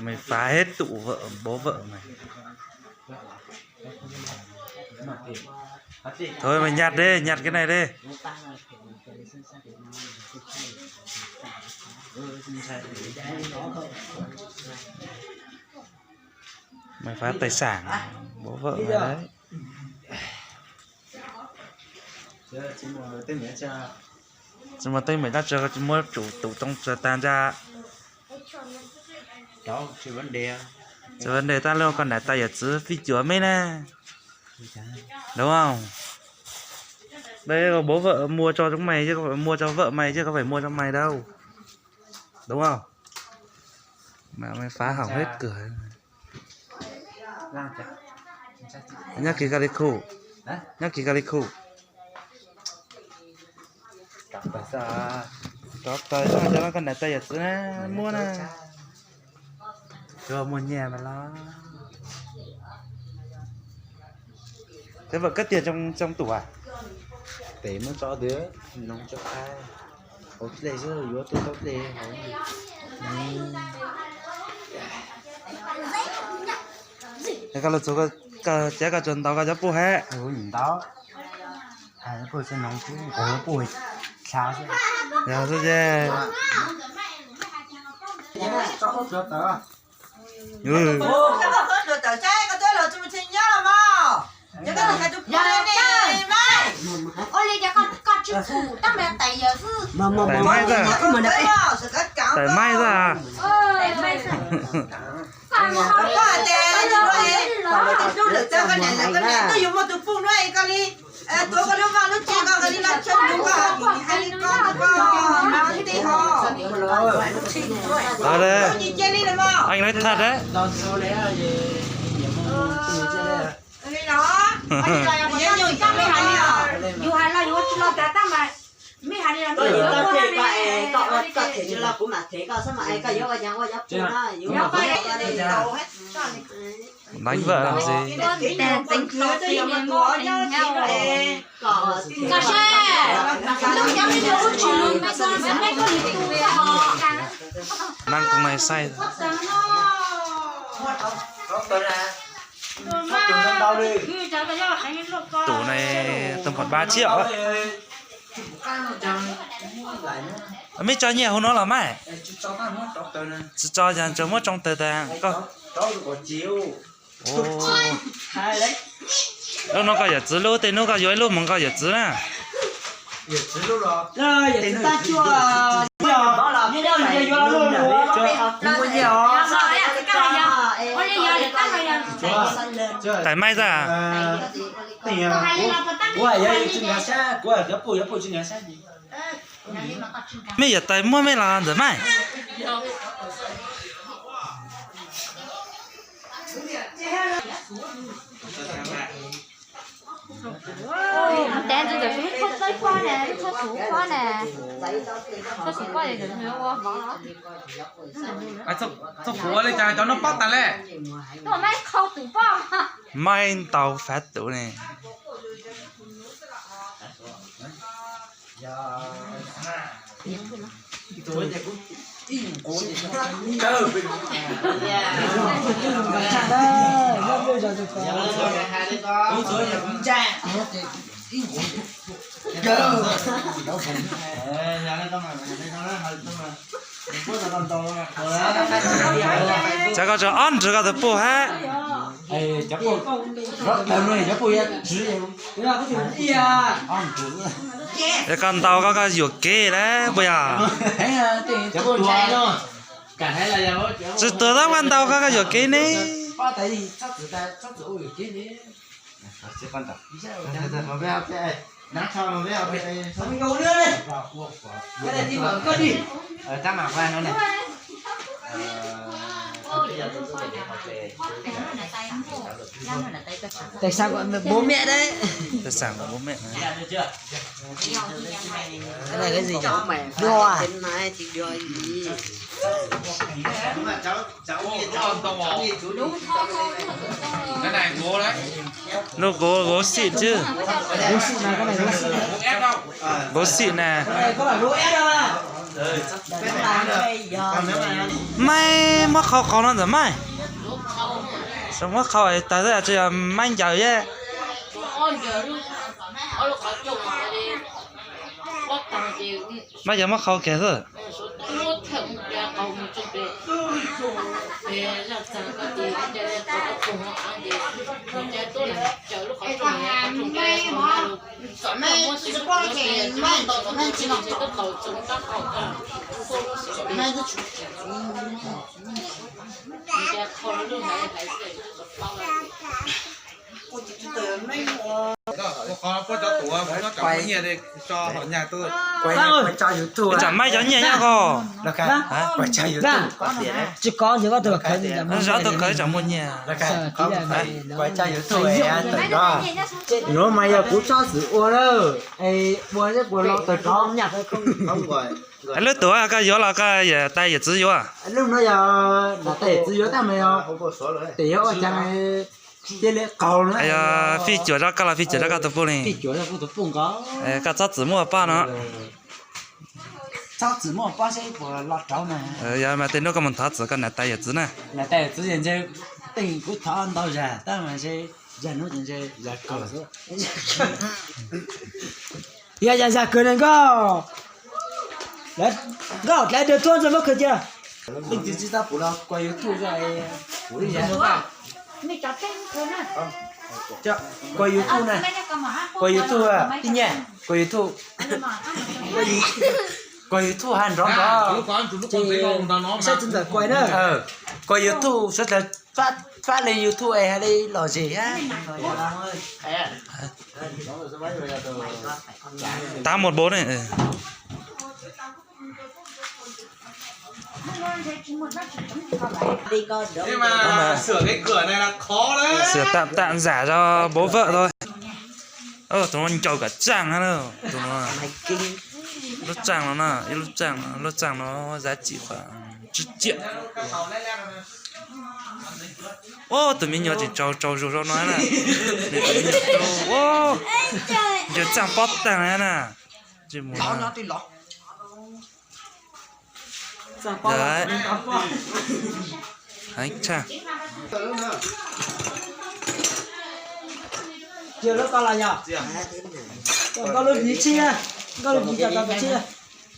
Mày phá hết tụ vợ bố vợ mày. Thôi mày nhặt đi, nhặt cái này đi. Mày phá tài sản bố vợ mày đấy. Nhưng mà tên mày đã chờ cái mua chủ tủ trong chờ tan ra. Đó, chỉ vấn đề. Chỉ vấn đề ta luôn còn lại tay ở chứ phi chúa mấy nè. Đúng không? Đây là bố vợ mua cho chúng mày chứ không phải mua cho vợ mày chứ không phải mua cho mày đâu. Đúng không? Mà mày phá hỏng hết cửa. Nhắc ký gà đi khu. Nhắc ký gà đi khu. Cặp tay cho nó còn lại tay ở chứ nè, mua nè. Cho mua nhà mà lo. Thế vợ cất tiền trong tủ à? Để mới cho đứa, nông cho ai. Ủa cái này chứ, vô tôi tốt đi. Thế kalau chỗ cái chế cái chân tao cái giáp bù hết. Nhìn đó. À, nó sẽ nông chứ, nó bùi. Sao chứ? Dạ thôi chứ. Cho hốt cho tớ. Ừ. Ủa, cái hốt được tớ chơi, có chơi là chúng mình nhớ là mà. Chứ cái này chụp này này. Ôi lấy cho con chụp phụ, tao mẹ tay giờ chứ. Tại mai ra. Tại mai ra. Tại mai ra. Có tiền rồi. Có tiền được cho cái này là cái này tôi dùng một tụi phụ nuôi cái đi. Tôi có lúc vào lúc chơi con cái đi làm chân đúng không? Hai con nó đi ho. Ở đây. Tôi chơi đi được không? Anh nói thật đấy. Đón số đấy là gì? Cái đó. Dù hay là dù lo cả tao mà mấy hai đi làm tôi có thể vậy có thể như là cũng là thế có sao mà ai có vô nhà qua giáp phụ đó vô Nó có đi đâu hết. Đánh vợ làm gì? tiền tính Tôi dùng một của nhau rồi. có cà xe lúc cháu đi đâu chỉ luôn bây giờ mấy con đi tu cho họ Năng con này say rồi. Tủ này tầm khoảng 3 triệu ấy. Mấy cho nhiều hơn nó là mày. Cho dàn cho mất trong tờ tàng. Ồ. Nó có giờ chứ luôn, thì nó có dưới luôn, mình có giờ chứ nè. rồi vậy ta chưa đó là như đâu là vô luôn Mua nhiều. Tại mai ra à? Mấy giờ tại mua mấy là rồi mày. đen rồi được hết thuốc tới qua nè thuốc thủ qua nè thuốc thủ qua thì được nhiều quá Sao phụ lên cho nó bắt ta lẹ. nhưng mà mấy khâu tử bao Mai tàu phát tủ này. Chắc có cho ăn chứ có thể bù hết. Để con tàu có cái ruột kê đấy bây giờ. Chứ tôi đó con tàu có cái ruột kê này. Mình ngủ nữa đi. Cái này đi mở cơ đi. Ta mặc qua nó này. tại sao gọi bố mẹ đấy Tài sản của bố mẹ này. cái này cái gì cháu mẹ đùa à trên này thì đùa gì Cái này gỗ đấy. Nó gỗ xịn chứ. bố xịn này cái này bố xịn Gỗ ép đâu. Gỗ xịn nè. có phải bố ép đâu à mai mất khâu khâu nó rồi mai xong mất khâu ấy tại sao chỉ là mai giờ chứ mai giờ mất khâu kìa thôi Có cho tủ nó chọn nhiều đi cho họ nhà tôi. quay cho YouTube chẳng may cho nhẹ nhá cô là cái quay cho YouTube có tiền đấy chỉ có những cái từ khởi gì nó rõ tôi khởi chẳng muốn nhẹ là cái có quay cho YouTube ấy tự đó nếu mày giờ cũng cho sự uống đâu ấy buồn chứ buồn lo tự có nhặt không gọi cái lúc tuổi cái gió là cái tay giờ chỉ gió à lúc nó giờ là tệ chỉ có tao mày không có số rồi tệ ở trong cái lẽ cầu nữa phi chuột ra cái là phi chuột ra cái tập này phi chuột là phụ thuộc phun có cái cháu chỉ mua ba nó cháu chỉ mua ba sẽ của lọt cháu này giờ mà tên nó có một thắt cái này tay giờ chỉ này là tại tự nhiên chơi tình của thọ ăn đâu ra ta mà chơi giờ nó tiền chơi giờ cầu giờ cờ này có lại được tuôn rồi mất cơ chưa mình chỉ ta phụ lo quay YouTube rồi phụ đi ra cho quay YouTube này quay YouTube à tin nhỉ quay YouTube quay YouTube hàng đó sẽ chân thật quay nữa quay YouTube sẽ là phát lên YouTube hay đi lò gì á 814 này Nhưng mà sửa cái cửa này là khó đấy. sửa tạm giả cho bố vợ thôi tụi nó trâu cả trang hết đâu tụi nó lốt trang nó giá trị khoảng 1 triệu tụi mình nhớ chỉ trâu rồi nói nè giờ trang bóp tàng này nè chỉ muốn đấy anh cha chưa nó có là nhở có lúc gì chia có lúc gì cho tao chia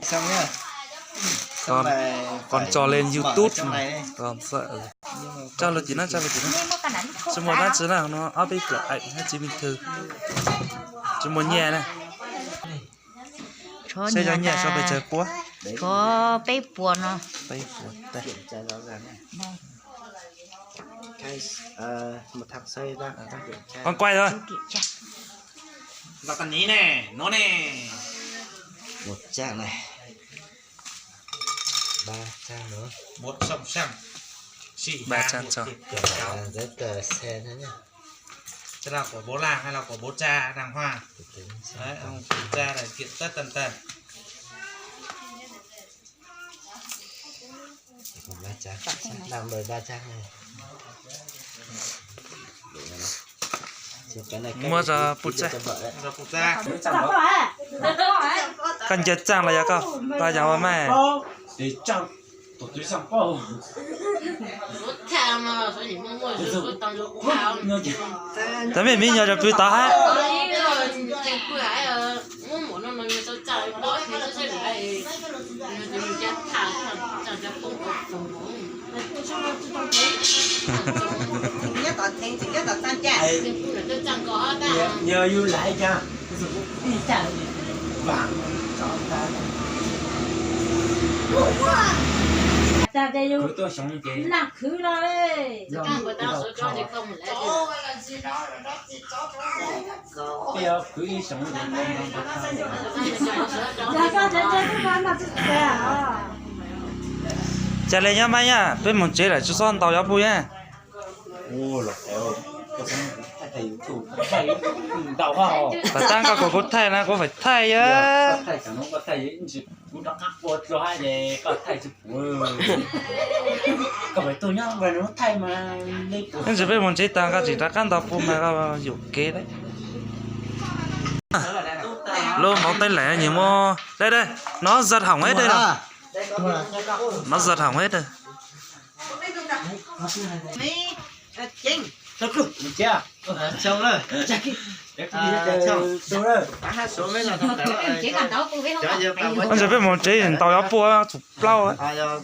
xong nhá còn cho lên YouTube còn sợ cho là chỉ nó chỉ muốn nó chỉ là nó up cái ảnh hay chỉ bình thường chỉ muốn nhẹ này sẽ cho nhẹ sao bây giờ quá có bé buồn nó bây đây trả rõ ràng cái một thằng xây ra con quay thôi Là tần ní nè, nó nè. một trang này 3 trang nữa 1 sòng sang. Chỉ 3 trang cho giấy tờ xe nữa nhá Thế là của bố làng hay là của bố cha đàng hoàng? Đấy, ông cha này kiện tất tần tần. còn 3 trang làm đời 3 trang này mua cho bút cha Rồi phụ cha. cần chết trang là gì cơ ta giáo mẹ để trang tổ chức sang bao tớ mình nhớ cho bút ta ha nhờ yêu lại cha vàng ta đây yêu tôi sống cái là khứ rồi bây giờ cứ đi sống trả lời nhá mai nhá bên một chế là chú son tàu giáo bùi nhá ô lộc eo thầy thủ thầy đào hoa phải tăng cả có thầy là có phải thầy á thầy chẳng có thầy chỉ cũng đã cắt bột rồi hai để có thầy chụp có phải tôi nhá và nó thầy mà đi nên chỉ bên một chế tăng cả chỉ ra căn tàu bùi mà có dụng kế đấy luôn móng tay lẻ nhiều mua đây nó giật hỏng hết đây rồi nó giật hỏng hết rồi. mấy chính chưa xong rồi xong rồi số mấy là thằng chỉ cần đó cô biết không anh sẽ biết một chế hình tàu áo bua chụp lâu ấy.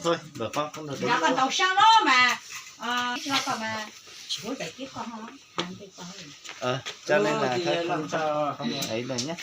thôi được không được nó còn tàu sang đó mà cho còn mà bố chạy tiếp con không cho nên là không cho không ấy rồi nhé